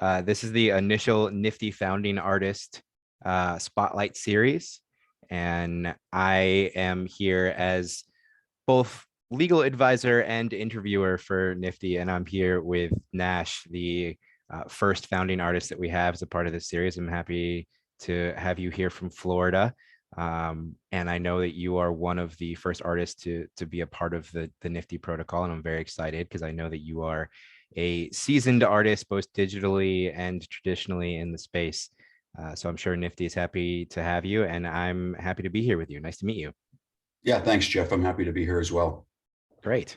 This is the initial NFTY Founding Artist Spotlight Series, and I am here as both legal advisor and interviewer for NFTY, and I'm here with Nash, the first founding artist that we have as a part of this series. I'm happy to have you here from Florida. And I know that you are one of the first artists to be a part of the NFTY protocol, and I'm very excited because I know that you are a seasoned artist, both digitally and traditionally in the space. So I'm sure NFTY is happy to have you, and I'm happy to be here with you. Nice to meet you. Yeah, thanks, Jeff. I'm happy to be here as well. Great.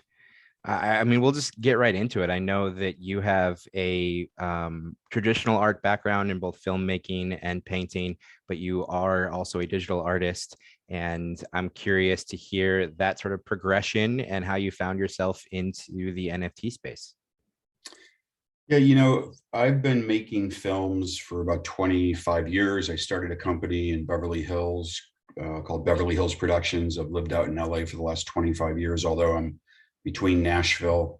I mean, we'll just get right into it. I know that you have a traditional art background in both filmmaking and painting, but you are also a digital artist. And I'm curious to hear that sort of progression and how you found yourself into the NFT space. Yeah, I've been making films for about 25 years. I started a company in Beverly Hills called Beverly Hills Productions. I've lived out in LA for the last 25 years, although I'm between Nashville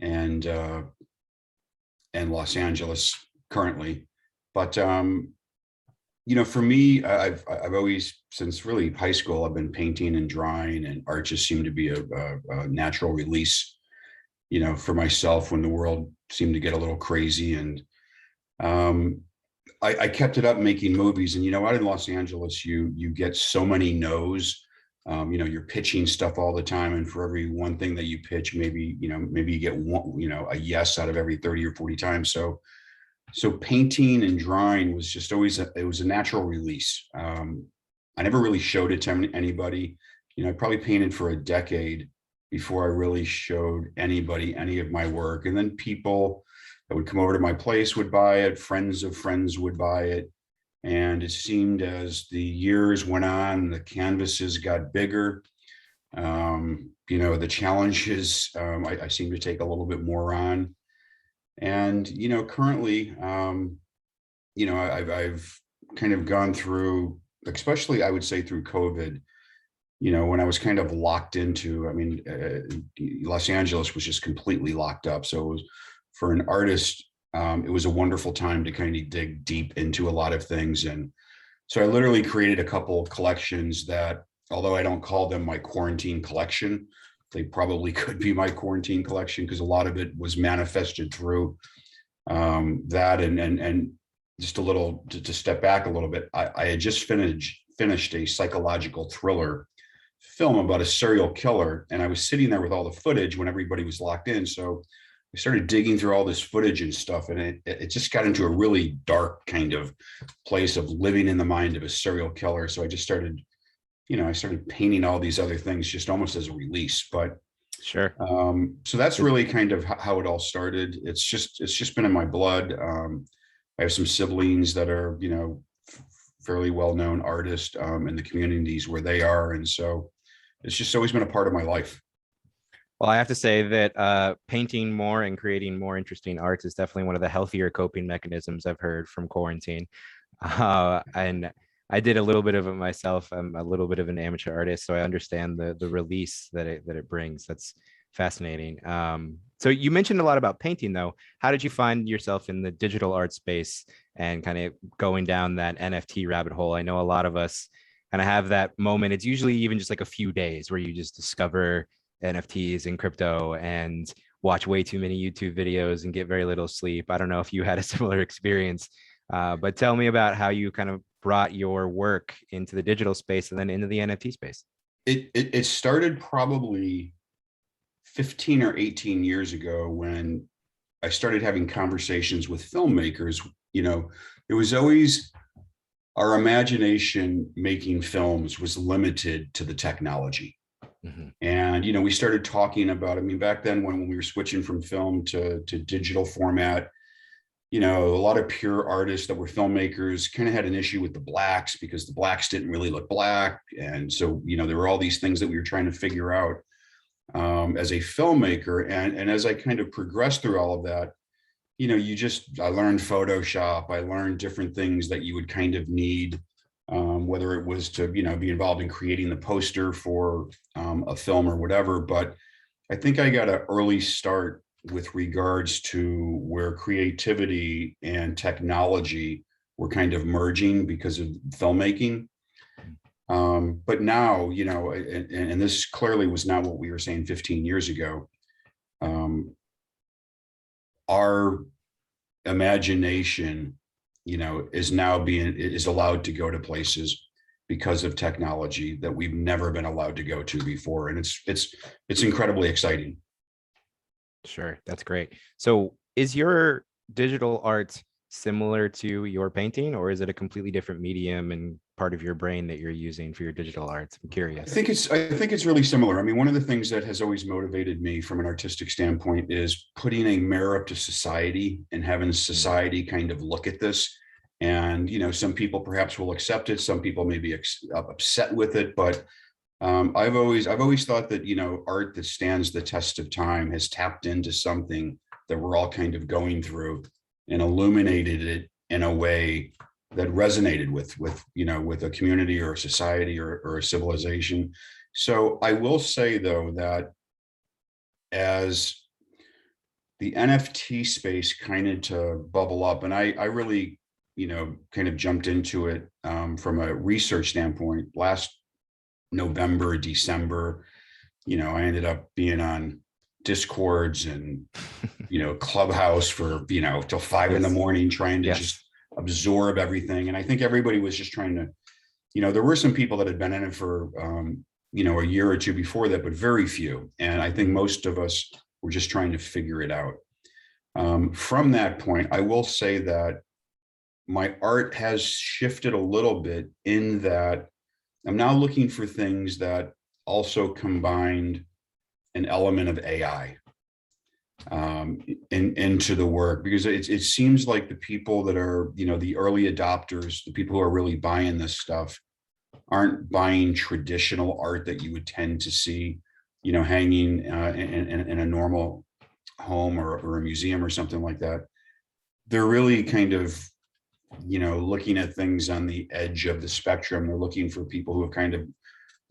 and Los Angeles currently. But for me, I've always, since really high school, I've been painting and drawing, and art just seemed to be a natural release, for myself when the world seemed to get a little crazy. And I kept it up making movies. And out in Los Angeles, you get so many no's. You're pitching stuff all the time, and for every one thing that you pitch, maybe you get one, a yes out of every 30 or 40 times. So painting and drawing was just always it was a natural release. I never really showed it to anybody. I probably painted for a decade before I really showed anybody any of my work. And then people that would come over to my place would buy it, friends of friends would buy it. And it seemed as the years went on, the canvases got bigger. The challenges I seem to take a little bit more on. And, currently, I've kind of gone through, especially I would say through COVID, when I was kind of locked into, Los Angeles was just completely locked up. So it was, for an artist, it was a wonderful time to kind of dig deep into a lot of things. And so I literally created a couple of collections that, although I don't call them my quarantine collection, they probably could be my quarantine collection, because a lot of it was manifested through that. And just a little, to step back a little bit, I had just finished a psychological thriller film about a serial killer, and I was sitting there with all the footage when everybody was locked in. So I started digging through all this footage and stuff, and it just got into a really dark kind of place of living in the mind of a serial killer. So I just started, I started painting all these other things just almost as a release. But Sure. So that's really kind of how it all started. It's just been in my blood. I have some siblings that are, fairly well-known artists in the communities where they are. And so it's just always been a part of my life. Well, I have to say that painting more and creating more interesting arts is definitely one of the healthier coping mechanisms I've heard from quarantine. And I did a little bit of it myself. I'm a little bit of an amateur artist, so I understand the release that it brings. That's fascinating. So you mentioned a lot about painting, though. How did you find yourself in the digital art space and kind of going down that NFT rabbit hole? I know a lot of us kind of have that moment. It's usually even just like a few days where you just discover NFTs and crypto and watch way too many YouTube videos and get very little sleep. I don't know if you had a similar experience, but tell me about how you kind of brought your work into the digital space and then into the NFT space. It started probably 15 or 18 years ago when I started having conversations with filmmakers. It was always our imagination making films was limited to the technology. Mm-hmm. And, we started talking about, back then when we were switching from film to digital format, a lot of pure artists that were filmmakers kind of had an issue with the blacks because the blacks didn't really look black. And so, there were all these things that we were trying to figure out as a filmmaker. And as I kind of progressed through all of that, I learned Photoshop, I learned different things that you would kind of need, whether it was to, be involved in creating the poster for a film or whatever. But I think I got an early start with regards to where creativity and technology were kind of merging because of filmmaking. But now, you know, and this clearly was not what we were saying 15 years ago. Our imagination, you know, is allowed to go to places because of technology that we've never been allowed to go to before. And it's incredibly exciting. Sure, that's great. So is your digital art similar to your painting, or is it a completely different medium and part of your brain that you're using for your digital arts? I'm curious. I think it's really similar. I mean, one of the things that has always motivated me from an artistic standpoint is putting a mirror up to society and having society kind of look at this. And, you know, some people perhaps will accept it. Some people may be upset with it, but I've always thought that, you know, art that stands the test of time has tapped into something that we're all kind of going through and illuminated it in a way that resonated with you know, with a community or a society or a civilization. So I will say though that as the NFT space kind of to bubble up, and I really, you know, kind of jumped into it from a research standpoint last November, December. You know, I ended up being on Discords and, you know, Clubhouse for, you know, till 5 in the morning trying to just absorb everything. And I think everybody was just trying to, you know, there were some people that had been in it for, you know, a year or two before that, but very few. And I think most of us were just trying to figure it out. From that point, I will say that my art has shifted a little bit in that I'm now looking for things that also combined an element of AI into the work, because it seems like the people that are, you know, the early adopters, the people who are really buying this stuff aren't buying traditional art that you would tend to see, you know, hanging in a normal home or a museum or something like that. They're really kind of, you know, looking at things on the edge of the spectrum. They're looking for people who have kind of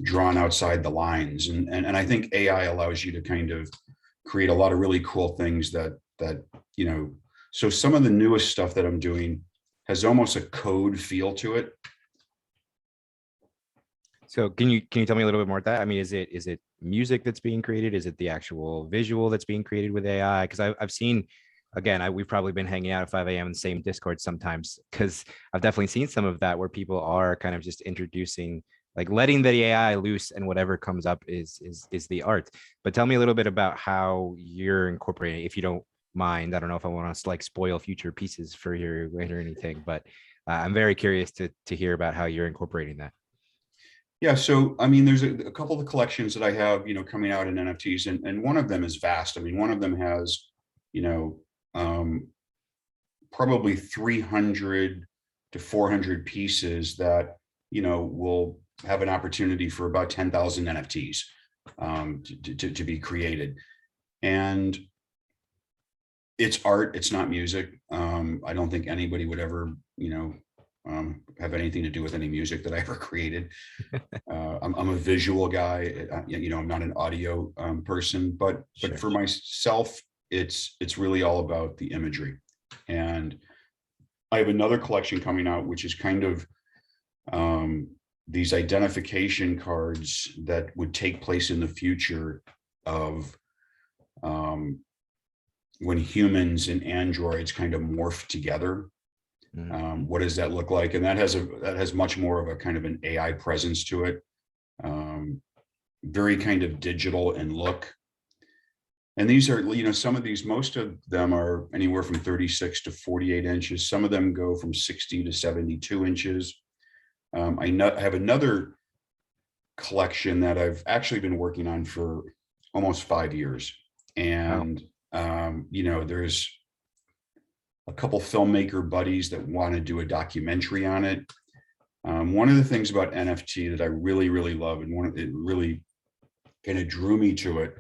drawn outside the lines. And I think AI allows you to kind of create a lot of really cool things that, you know, so some of the newest stuff that I'm doing has almost a code feel to it. So can you tell me a little bit more about that? I mean, is it music that's being created? Is it the actual visual that's being created with AI? Because I've seen, again, we've probably been hanging out at 5 a.m. in the same Discord sometimes, because I've definitely seen some of that where people are kind of just introducing, like letting the AI loose, and whatever comes up is the art. But tell me a little bit about how you're incorporating, if you don't mind. I don't know if I want to like spoil future pieces for your or anything, but I'm very curious to hear about how you're incorporating that. Yeah, so I mean, there's a couple of collections that I have, you know, coming out in NFTs, and one of them is vast. I mean, one of them has, you know, probably 300 to 400 pieces that, you know, will have an opportunity for about 10,000 NFTs to be created. And it's art, it's not music. I don't think anybody would ever, you know, have anything to do with any music that I ever created. I'm a visual guy. You know, I'm not an audio person, but for myself, it's really all about the imagery. And I have another collection coming out, which is kind of these identification cards that would take place in the future of when humans and androids kind of morph together. What does that look like? And that has much more of a kind of an AI presence to it. Very kind of digital in look. And these are, you know, some of these, most of them are anywhere from 36 to 48 inches. Some of them go from 60 to 72 inches. I have another collection that I've actually been working on for almost 5 years. And, you know, there's a couple filmmaker buddies that want to do a documentary on it. One of the things about NFT that I really, really love, and it really kind of drew me to it,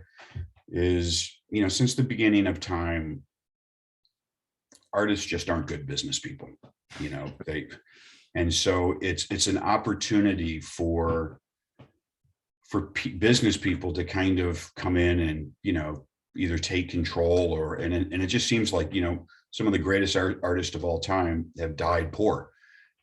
is, you know, since the beginning of time, artists just aren't good business people, you know, and so it's an opportunity for business people to kind of come in and, you know, either take control and it just seems like, some of the greatest artists of all time have died poor.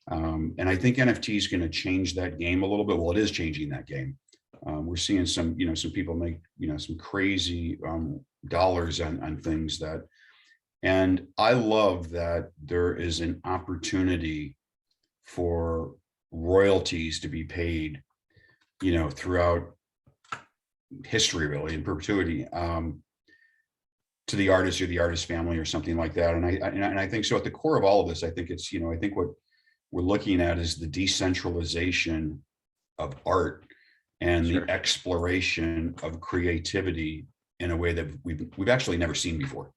And I think NFT is going to change that game a little bit. Well, it is changing that game. We're seeing some people make, some crazy dollars on things and I love that there is an opportunity for royalties to be paid, throughout history, really, in perpetuity, to the artist or the artist family or something like that. And I think so. At the core of all of this, I think it's, I think what we're looking at is the decentralization of art and Sure. the exploration of creativity in a way that we've actually never seen before.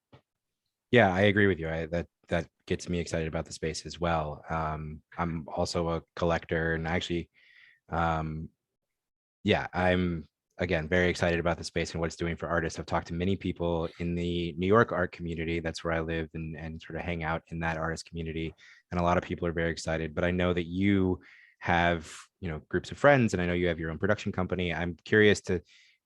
Yeah, I agree with you. That gets me excited about the space as well. I'm also a collector, and actually, yeah, I'm again very excited about the space and what it's doing for artists. I've talked to many people in the New York art community. That's where I live and sort of hang out in that artist community. And a lot of people are very excited. But I know that you have, groups of friends, and I know you have your own production company. I'm curious to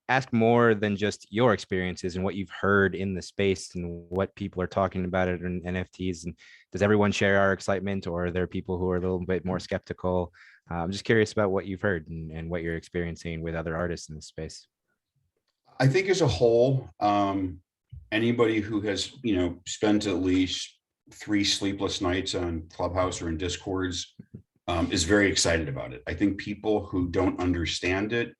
ask more than just your experiences and what you've heard in the space and what people are talking about it and NFTs. And does everyone share our excitement, or are there people who are a little bit more skeptical? I'm just curious about what you've heard and what you're experiencing with other artists in this space. I think as a whole, anybody who has, spent at least 3 sleepless nights on Clubhouse or in Discords is very excited about it. I think people who don't understand it,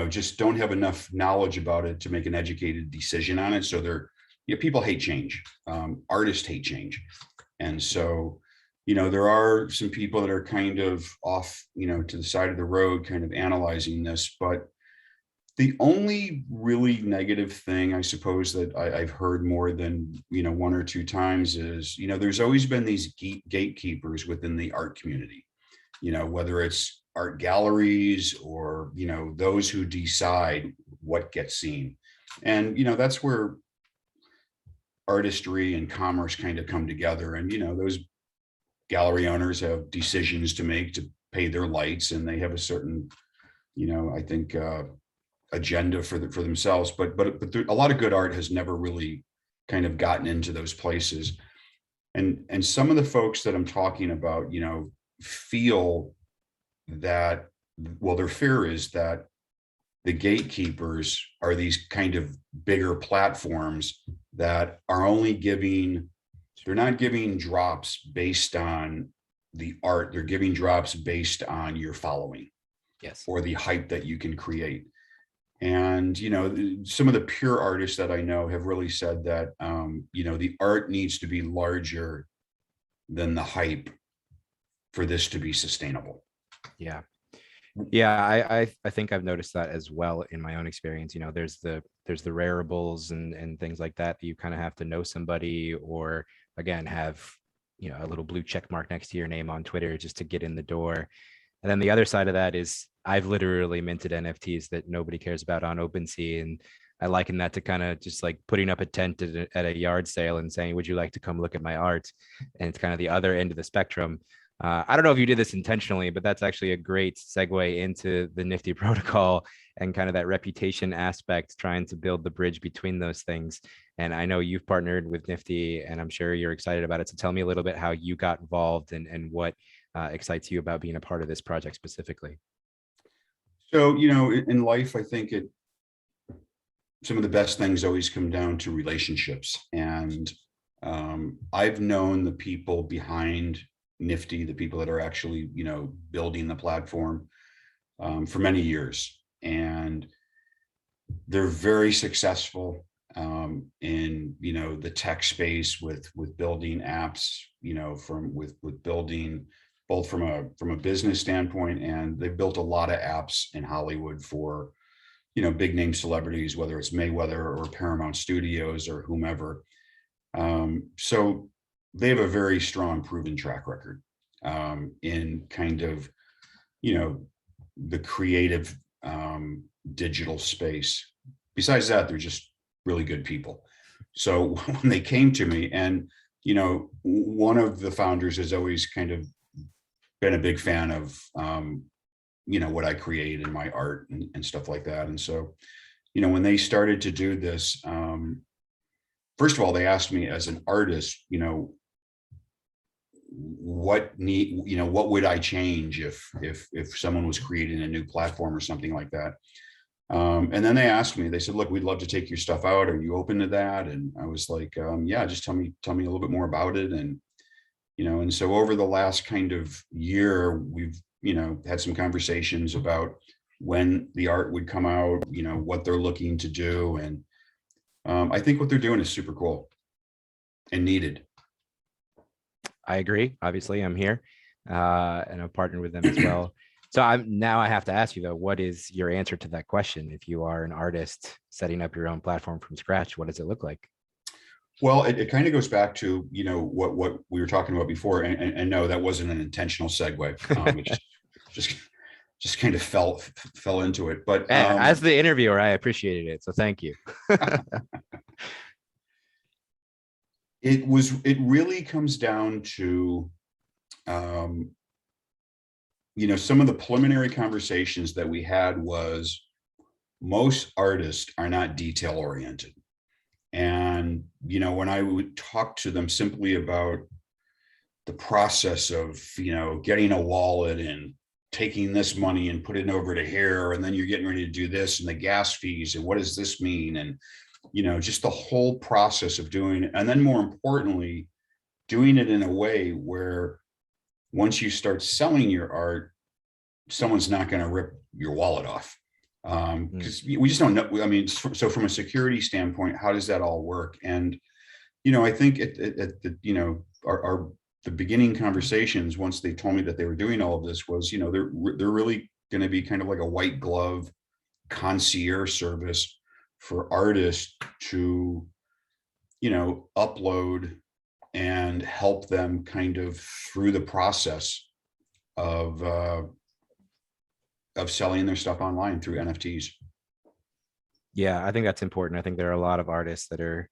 just don't have enough knowledge about it to make an educated decision on it. So people hate change. Artists hate change. And so, there are some people that are kind of off, to the side of the road, kind of analyzing this. But the only really negative thing, I suppose, that I've heard more than, 1 or 2 times is, there's always been these gatekeepers within the art community, whether it's art galleries or, those who decide what gets seen. And, that's where artistry and commerce kind of come together. And, those gallery owners have decisions to make to pay their lights, and they have a certain, I think, agenda for themselves. But a lot of good art has never really kind of gotten into those places. And some of the folks that I'm talking about, feel that, well, their fear is that the gatekeepers are these kind of bigger platforms that are only they're not giving drops based on the art. They're giving drops based on your following. Yes. Or the hype that you can create. And, some of the pure artists that I know have really said that, the art needs to be larger than the hype for this to be sustainable. Yeah. Yeah, I think I've noticed that as well in my own experience. There's the rareables and things like that you kind of have to know somebody, or again have a little blue check mark next to your name on Twitter just to get in the door. And then the other side of that is I've literally minted NFTs that nobody cares about on OpenSea, and I liken that to kind of just like putting up a tent at a yard sale and saying, would you like to come look at my art? And it's kind of the other end of the spectrum. I don't know if you did this intentionally, but that's actually a great segue into the Nifty protocol and kind of that reputation aspect, trying to build the bridge between those things. And I know you've partnered with Nifty, and I'm sure you're excited about it. So tell me a little bit how you got involved and what excites you about being a part of this project specifically. So, in life, I think some of the best things always come down to relationships. And I've known the people behind Nifty, the people that are actually, building the platform for many years. And they're very successful in, the tech space with building apps, with building both from a business standpoint, and they've built a lot of apps in Hollywood for, big name celebrities, whether it's Mayweather or Paramount Studios or whomever. So they have a very strong proven track record in kind of, the creative digital space. Besides that, they're just really good people. So when they came to me, and, one of the founders has always kind of been a big fan of what I create in my art and stuff like that. And so, when they started to do this, first of all, they asked me as an artist, what would I change if someone was creating a new platform or something like that. And then they asked me, they said, look, we'd love to take your stuff out. Are you open to that? And I was like, yeah, just tell me a little bit more about it. And, and so over the last kind of year, we've, had some conversations about when the art would come out, what they're looking to do. And I think what they're doing is super cool and needed. I agree. Obviously, I'm here and I've partnered with them as well. So I have to ask you though, what is your answer to that question? If you are an artist setting up your own platform from scratch, what does it look like? Well, it kind of goes back to, what we were talking about before. And no, that wasn't an intentional segue. It just kind of fell into it. But as the interviewer, I appreciated it. So thank you. It really comes down to, some of the preliminary conversations that we had was most artists are not detail oriented. And, when I would talk to them simply about the process of, getting a wallet and taking this money and put it over to here, and then you're getting ready to do this and the gas fees and what does this mean? And, just the whole process of doing it. And then more importantly, doing it in a way where once you start selling your art, someone's not going to rip your wallet off. Because we just don't know. I mean, so from a security standpoint, how does that all work? And, I think at the, the beginning conversations, once they told me that they were doing all of this was, they're really going to be kind of like a white glove concierge service for artists to, upload and help them kind of through the process of selling their stuff online through NFTs. Yeah, I think that's important. I think there are a lot of artists that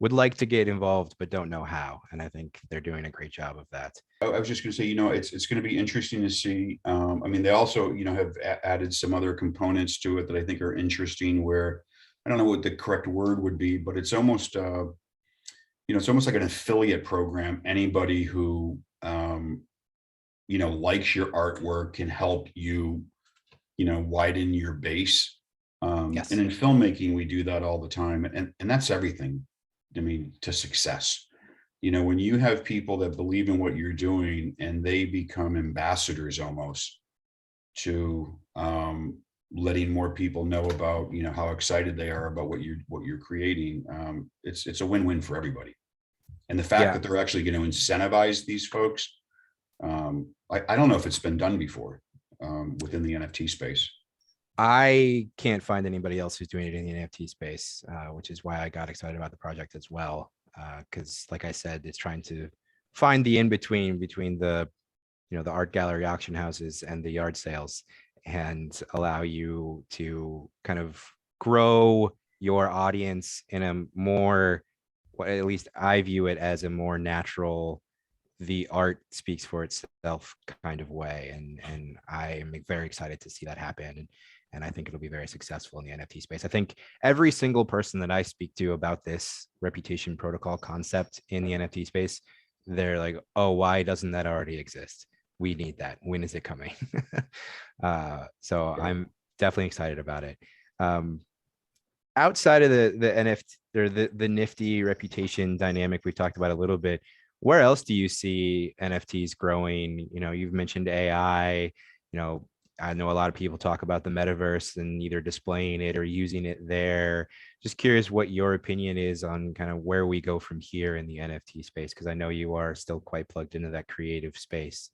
would like to get involved, but don't know how. And I think they're doing a great job of that. I was just going to say, it's going to be interesting to see. I mean, they also, have added some other components to it that I think are interesting where I don't know what the correct word would be, but it's almost, it's almost like an affiliate program. Anybody who, likes your artwork can help you, widen your base. Yes. And in filmmaking, we do that all the time. And that's everything, I mean, to success. When you have people that believe in what you're doing and they become ambassadors almost to letting more people know about, how excited they are about what you're creating, it's a win-win for everybody. And the fact that they're actually going to incentivize these folks, I don't know if it's been done before within the NFT space. I can't find anybody else who's doing it in the NFT space, which is why I got excited about the project as well. Because like I said, it's trying to find the in-between between the, the art gallery auction houses and the yard sales, and allow you to kind of grow your audience in a more, well, at least I view it as a more natural, the art speaks for itself kind of way. And I am very excited to see that happen. And I think it'll be very successful in the NFT space. I think every single person that I speak to about this reputation protocol concept in the NFT space, they're like, oh, why doesn't that already exist? We need that. When is it coming? So I'm definitely excited about it. Outside of the NFT or the nifty reputation dynamic we've talked about a little bit, where else do you see NFTs growing? You've mentioned AI. I know a lot of people talk about the metaverse and either displaying it or using it there. Just curious what your opinion is on kind of where we go from here in the NFT space, because I know you are still quite plugged into that creative space.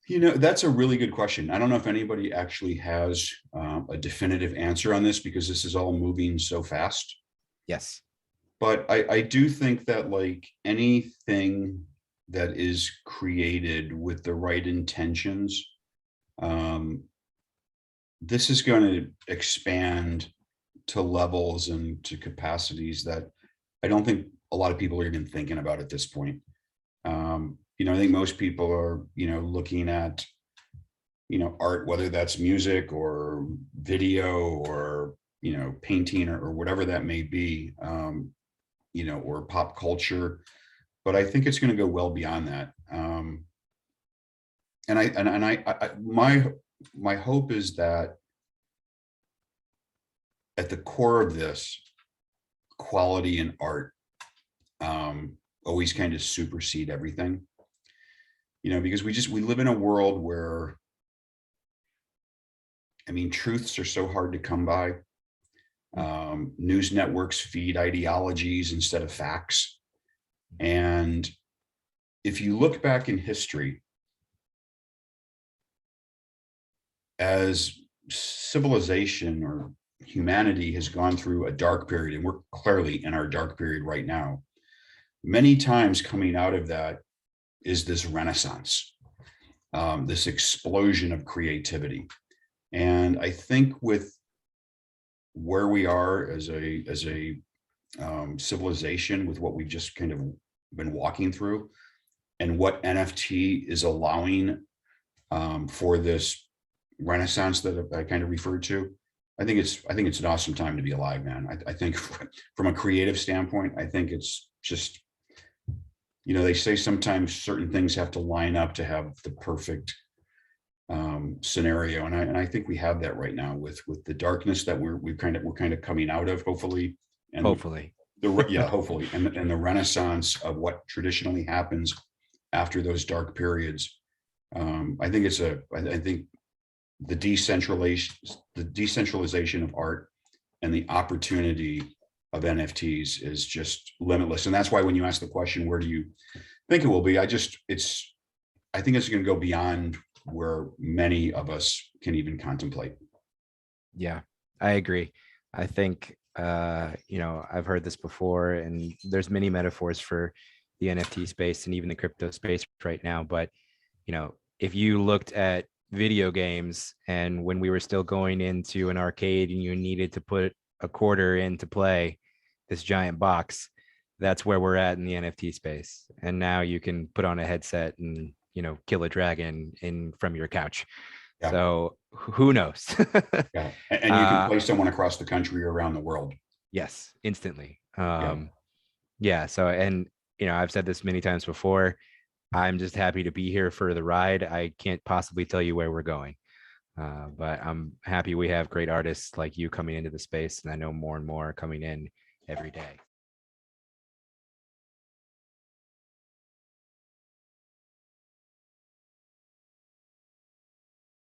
That's a really good question. I don't know if anybody actually has a definitive answer on this because this is all moving so fast. Yes. But I do think that like anything that is created with the right intentions, this is going to expand to levels and to capacities that I don't think a lot of people are even thinking about at this point. I think most people are, looking at, art, whether that's music or video or, painting or whatever that may be, or pop culture. But I think it's going to go well beyond that. My hope is that at the core of this, quality and art always kind of supersede everything, because we live in a world where, truths are so hard to come by. News networks feed ideologies instead of facts. And if you look back in history, as civilization or humanity has gone through a dark period, and we're clearly in our dark period right now, many times coming out of that is this renaissance, this explosion of creativity. And I think with where we are as a civilization, with what we've just kind of been walking through, and what NFT is allowing for this renaissance that I kind of referred to, I think it's an awesome time to be alive, man. I think from a creative standpoint, I think it's just, they say sometimes certain things have to line up to have the perfect scenario, and I think we have that right now with the darkness that we're kind of coming out of, hopefully, and Hopefully. hopefully, and the renaissance of what traditionally happens after those dark periods. I think the decentralization of art and the opportunity of NFTs is just limitless. And that's why when you ask the question, where do you think it will be? I think it's going to go beyond where many of us can even contemplate. Yeah, I agree. I think, I've heard this before, and there's many metaphors for the NFT space and even the crypto space right now. But, if you looked at video games, and when we were still going into an arcade and you needed to put a quarter in to play this giant box, that's where we're at in the NFT space. And now you can put on a headset and, kill a dragon from your couch. Yeah. So who knows? Yeah. And you can play someone across the country or around the world. Yes, instantly. Yeah. Yeah. So, and, I've said this many times before, I'm just happy to be here for the ride. I can't possibly tell you where we're going. But I'm happy we have great artists like you coming into the space, and I know more and more are coming in every day.